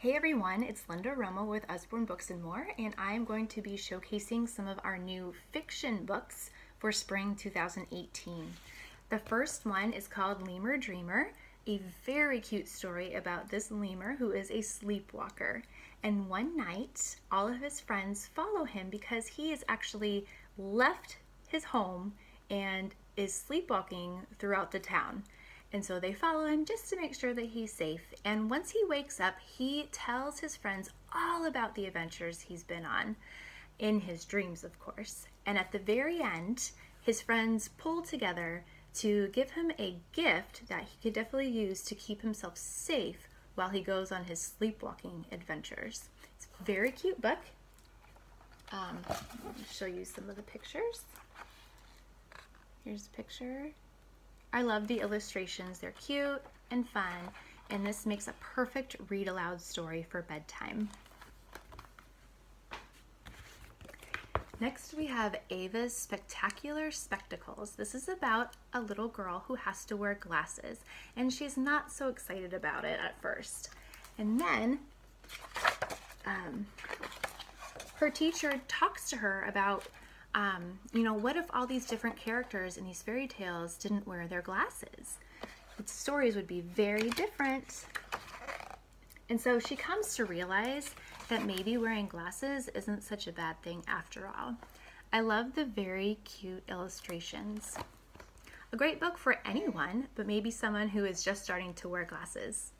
Hey everyone, it's Linda Romo with Usborne Books and More, and I'm going to be showcasing some of our new fiction books for spring 2018. The first one is called Lemur Dreamer, a very cute story about this lemur who is a sleepwalker. And one night, all of his friends follow him because he has actually left his home and is sleepwalking throughout the town. And so they follow him just to make sure that he's safe. And once he wakes up, he tells his friends all about the adventures he's been on, in his dreams, of course. And at the very end, his friends pull together to give him a gift that he could definitely use to keep himself safe while he goes on his sleepwalking adventures. It's a very cute book. I'll show you some of the pictures. Here's a picture. I love the illustrations. They're cute and fun, and this makes a perfect read aloud story for bedtime. Next we have Ava's Spectacular Spectacles. This is about a little girl who has to wear glasses, and she's not so excited about it at first. And then her teacher talks to her about what if all these different characters in these fairy tales didn't wear their glasses? The stories would be very different. And so she comes to realize that maybe wearing glasses isn't such a bad thing after all. I love the very cute illustrations. A great book for anyone, but maybe someone who is just starting to wear glasses.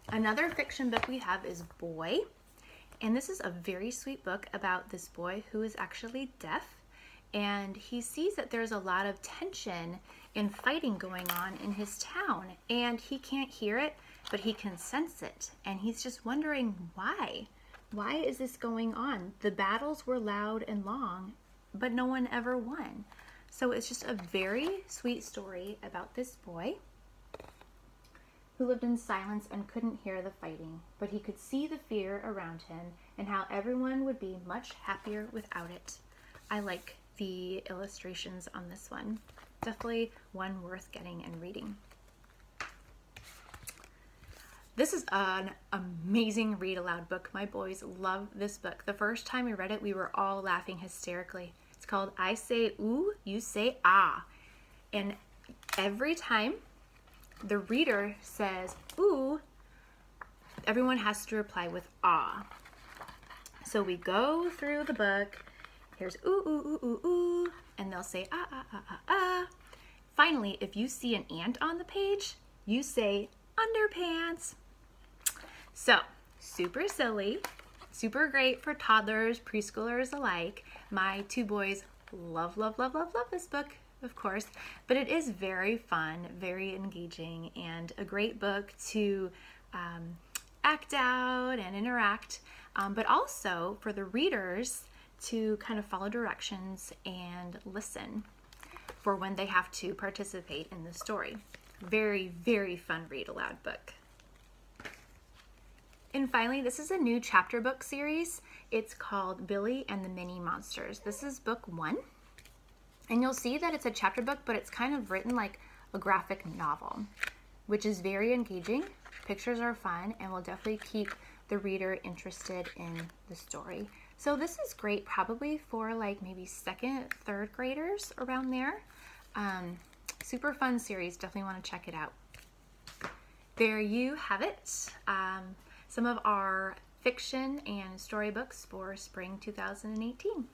Another fiction book we have is Boy. And this is a very sweet book about this boy who is actually deaf, and he sees that there's a lot of tension and fighting going on in his town, and he can't hear it, but he can sense it, and he's just wondering why. Why is this going on? The battles were loud and long, but no one ever won. So it's just a very sweet story about this boy who lived in silence and couldn't hear the fighting, but he could see the fear around him and how everyone would be much happier without it. I like the illustrations on this one. Definitely one worth getting and reading. This is an amazing read aloud book. My boys love this book. The first time we read it, we were all laughing hysterically. It's called I Say Ooh, You Say Ah. And every time the reader says, ooh, everyone has to reply with ah. So we go through the book. Here's ooh, ooh, ooh, ooh, ooh, and they'll say ah, ah, ah, ah, ah. Finally, if you see an ant on the page, you say underpants. So, super silly, super great for toddlers, preschoolers alike. My two boys love, love, love, love, love this book, of course, but it is very fun, very engaging, and a great book to act out and interact, but also for the readers to kind of follow directions and listen for when they have to participate in the story. Very, very fun read aloud book. And finally, this is a new chapter book series. It's called Billy and the Mini Monsters. This is book 1. And you'll see that it's a chapter book, but it's kind of written like a graphic novel, which is very engaging. Pictures are fun and will definitely keep the reader interested in the story. So this is great probably for like maybe 2nd, 3rd graders around there. Super fun series. Definitely want to check it out. There you have it. Some of our fiction and storybooks for spring 2018.